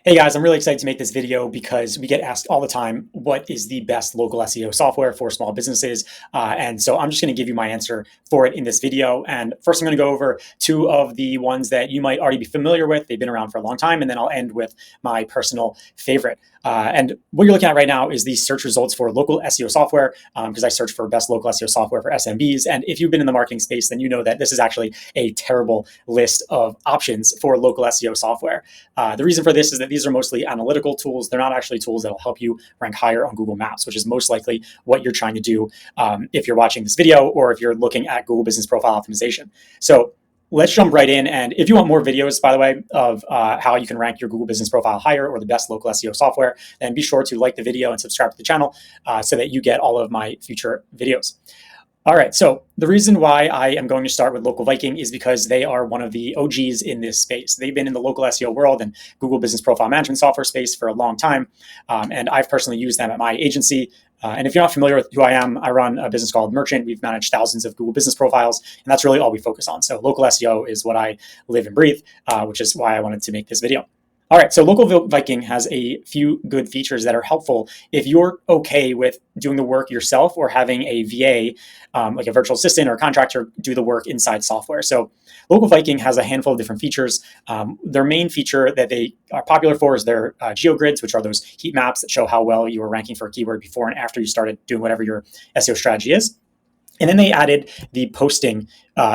Hey guys, I'm really excited to make this video because we get asked all the time, what is the best local SEO software for small businesses? And so I'm just going to give you my answer for it in this video. And first, I'm going to go over two of the ones that you might already be familiar with. They've been around for a long time. And then I'll end with my personal favorite. And what you're looking at right now is the search results for local SEO software, because I search for best local SEO software for SMBs. And if you've been in the marketing space, then you know that this is actually a terrible list of options for local SEO software. The reason for this is that these are mostly analytical tools. They're not actually tools that will help you rank higher on Google Maps, which is most likely what you're trying to do if you're watching this video or if you're looking at Google Business Profile Optimization. So let's jump right in. And if you want more videos, by the way, of how you can rank your Google Business Profile higher or the best local SEO software, then be sure to like the video and subscribe to the channel so that you get all of my future videos. All right, so the reason why I am going to start with Local Viking is because they are one of the OGs in this space. They've been in the local SEO world and Google Business Profile Management software space for a long time, and I've personally used them at my agency. And if you're not familiar with who I am, I run a business called Merchant. We've managed thousands of Google Business Profiles, and that's really all we focus on. So local SEO is what I live and breathe, which is why I wanted to make this video. All right, so Local Viking has a few good features that are helpful if you're okay with doing the work yourself or having a VA, like a virtual assistant or a contractor, do the work inside software. So Local Viking has a handful of different features. Their main feature that they are popular for is their geogrids, which are those heat maps that show how well you were ranking for a keyword before and after you started doing whatever your SEO strategy is. And then they added the posting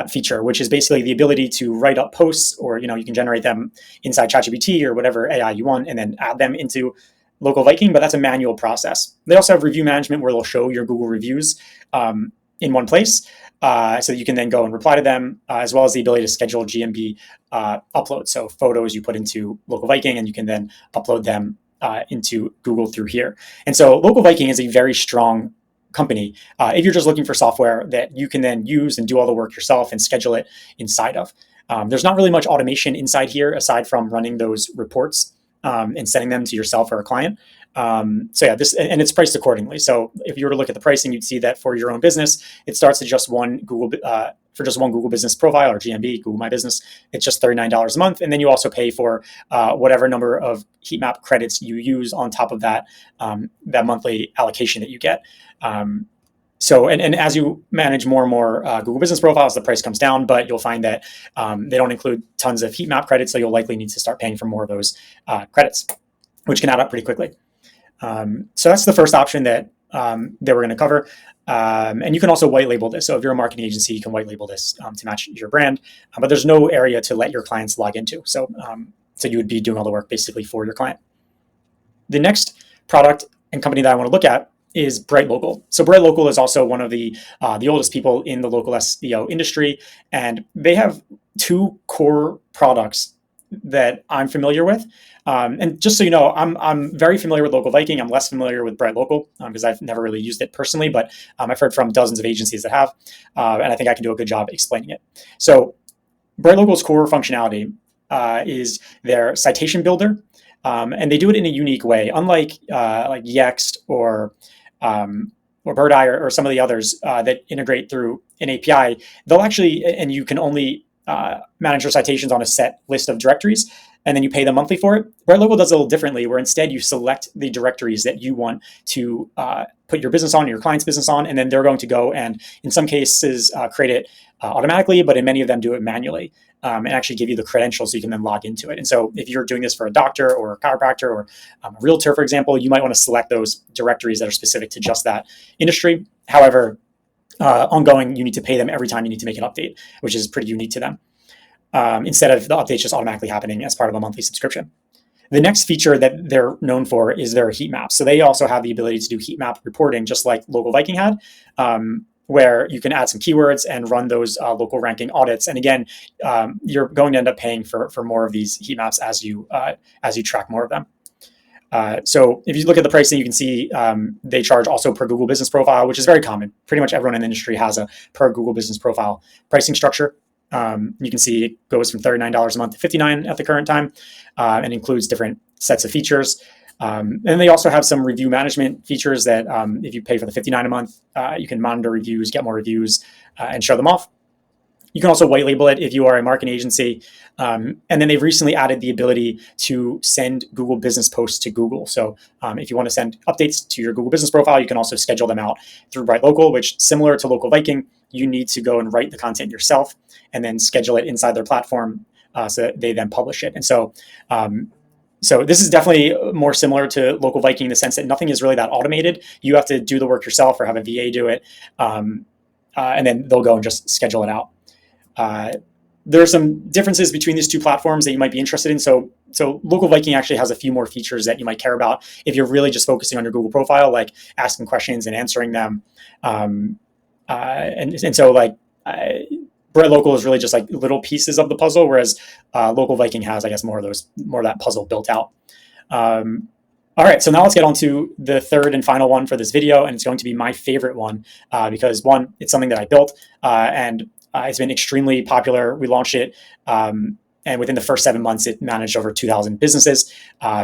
feature, which is basically the ability to write up posts, or you can generate them inside ChatGPT or whatever AI you want, and then add them into Local Viking. But that's a manual process. They also have review management, where they'll show your Google reviews in one place, so that you can then go and reply to them, as well as the ability to schedule GMB uploads. So photos you put into Local Viking, and you can then upload them into Google through here. And so Local Viking is a very strong company if you're just looking for software that you can then use and do all the work yourself and schedule it inside of. There's not really much automation inside here aside from running those reports and sending them to yourself or a client. So yeah, and it's priced accordingly. So if you were to look at the pricing, you'd see that for your own business, it starts at just one Google for just one Google Business Profile or GMB, Google My Business. It's just $39 a month, and then you also pay for whatever number of heat map credits you use on top of that that monthly allocation that you get. So as you manage more and more Google Business Profiles, the price comes down, but you'll find that they don't include tons of heat map credits, so you'll likely need to start paying for more of those credits, which can add up pretty quickly. So that's the first option that we're going to cover. And you can also white label this. So if you're a marketing agency, you can white label this to match your brand, but there's no area to let your clients log into. So you would be doing all the work basically for your client. The next product and company that I want to look at is BrightLocal. So BrightLocal is also one of the oldest people in the local SEO industry, and they have two core products that I'm familiar with. And just so you know, I'm very familiar with Local Viking. I'm less familiar with BrightLocal because I've never really used it personally, but I've heard from dozens of agencies that have, and I think I can do a good job explaining it. So BrightLocal's core functionality is their citation builder, and they do it in a unique way, unlike like Yext or Bird Eye or some of the others that integrate through an API. They'll actually, and you can only manage your citations on a set list of directories, and then you pay them monthly for it. BrightLocal does it a little differently, where instead you select the directories that you want to put your business on, your client's business on, and then they're going to go and, in some cases, create it automatically, but in many of them do it manually, and actually give you the credentials so you can then log into it. And so if you're doing this for a doctor or a chiropractor or a realtor, for example, you might want to select those directories that are specific to just that industry. However, ongoing, you need to pay them every time you need to make an update, which is pretty unique to them, instead of the updates just automatically happening as part of a monthly subscription. The next feature that they're known for is their heat maps. So they also have the ability to do heat map reporting, just like Local Viking had, where you can add some keywords and run those local ranking audits. And again, you're going to end up paying for more of these heat maps as you track more of them. So if you look at the pricing, you can see they charge also per Google Business Profile, which is very common. Pretty much everyone in the industry has a per Google Business Profile pricing structure. You can see it goes from $39 a month to $59 at the current time, and includes different sets of features. And they also have some review management features that if you pay for the $59 a month, you can monitor reviews, get more reviews, and show them off. You can also white label it if you are a marketing agency. And then they've recently added the ability to send Google business posts to Google. So if you want to send updates to your Google business profile, you can also schedule them out through BrightLocal, which, similar to Local Viking, you need to go and write the content yourself and then schedule it inside their platform so that they then publish it. And so this is definitely more similar to Local Viking in the sense that nothing is really that automated. You have to do the work yourself or have a VA do it, and then they'll go and just schedule it out. There are some differences between these two platforms that you might be interested in. So Local Viking actually has a few more features that you might care about if you're really just focusing on your Google profile, like asking questions and answering them. BrightLocal is really just like little pieces of the puzzle, whereas Local Viking has, I guess, more of that puzzle built out. All right, so now let's get on to the third and final one for this video, and it's going to be my favorite one because, one, it's something that I built, and it's been extremely popular. We launched it, and within the first 7 months, it managed over 2,000 businesses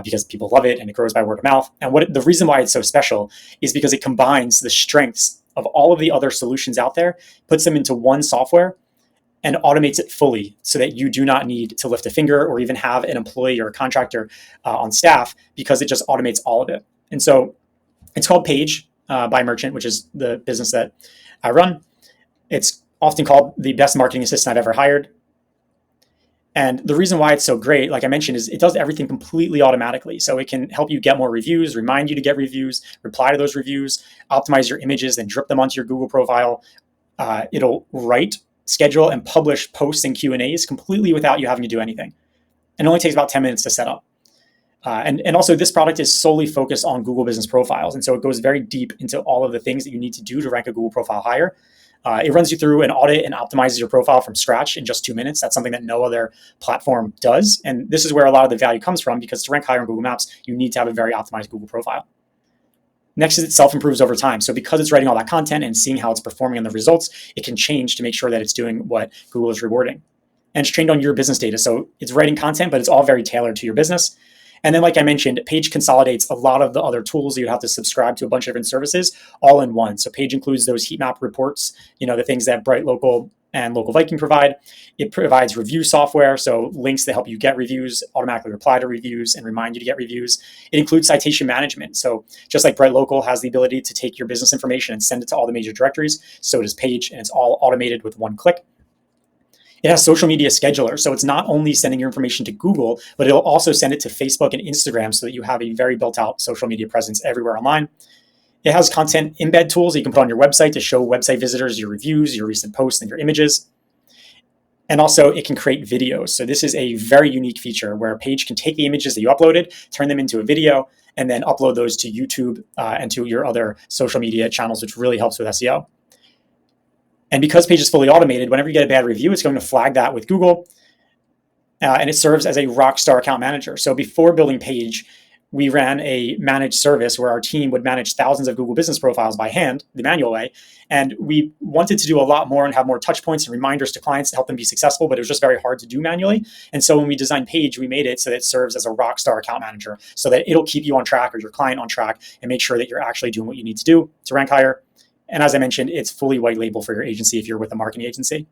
because people love it, and it grows by word of mouth. And the reason why it's so special is because it combines the strengths of all of the other solutions out there, puts them into one software, and automates it fully so that you do not need to lift a finger or even have an employee or a contractor on staff, because it just automates all of it. And so it's called Paige by Merchant, which is the business that I run. It's often called the best marketing assistant I've ever hired. And the reason why it's so great, like I mentioned, is it does everything completely automatically. So it can help you get more reviews, remind you to get reviews, reply to those reviews, optimize your images, then drip them onto your Google profile. It'll write, schedule, and publish posts and Q&As completely without you having to do anything. It only takes about 10 minutes to set up. And also, this product is solely focused on Google business profiles. And so it goes very deep into all of the things that you need to do to rank a Google profile higher. It runs you through an audit and optimizes your profile from scratch in just 2 minutes. That's something that no other platform does. And this is where a lot of the value comes from, because to rank higher on Google Maps, you need to have a very optimized Google profile. Next is it self-improves over time. So because it's writing all that content and seeing how it's performing on the results, it can change to make sure that it's doing what Google is rewarding. And it's trained on your business data. So it's writing content, but it's all very tailored to your business. And then, like I mentioned, Paige consolidates a lot of the other tools that you have to subscribe to a bunch of different services all in one. So Paige includes those heat map reports, the things that BrightLocal and Local Viking provide. It provides review software, so links that help you get reviews, automatically reply to reviews, and remind you to get reviews. It includes citation management. So just like BrightLocal has the ability to take your business information and send it to all the major directories, so does Paige, and it's all automated with one click. It has social media scheduler. So it's not only sending your information to Google, but it'll also send it to Facebook and Instagram so that you have a very built out social media presence everywhere online. It has content embed tools that you can put on your website to show website visitors your reviews, your recent posts, and your images. And also it can create videos. So this is a very unique feature where Paige can take the images that you uploaded, turn them into a video, and then upload those to YouTube and to your other social media channels, which really helps with SEO. And because Paige is fully automated, whenever you get a bad review, it's going to flag that with Google. And it serves as a rockstar account manager. So before building Paige, we ran a managed service where our team would manage thousands of Google business profiles by hand, the manual way. And we wanted to do a lot more and have more touch points and reminders to clients to help them be successful, but it was just very hard to do manually. And so when we designed Paige, we made it so that it serves as a rockstar account manager, so that it'll keep you on track or your client on track and make sure that you're actually doing what you need to do to rank higher. And as I mentioned, it's fully white label for your agency if you're with a marketing agency.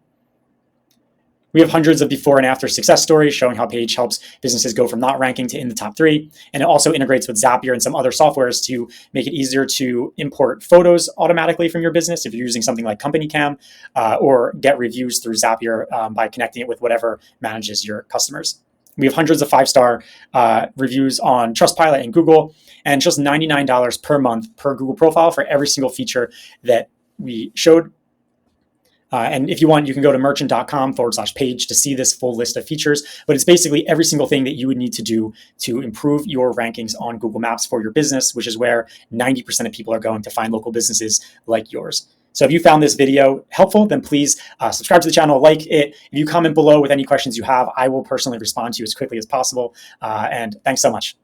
We have hundreds of before and after success stories showing how Paige helps businesses go from not ranking to in the top 3. And it also integrates with Zapier and some other softwares to make it easier to import photos automatically from your business if you're using something like Company Cam, or get reviews through Zapier by connecting it with whatever manages your customers. We have hundreds of 5-star reviews on Trustpilot and Google, and just $99 per month per Google profile for every single feature that we showed. And if you want, you can go to merchant.com/Paige to see this full list of features. But it's basically every single thing that you would need to do to improve your rankings on Google Maps for your business, which is where 90% of people are going to find local businesses like yours. So if you found this video helpful, then please subscribe to the channel, like it. If you comment below with any questions you have, I will personally respond to you as quickly as possible. And thanks so much.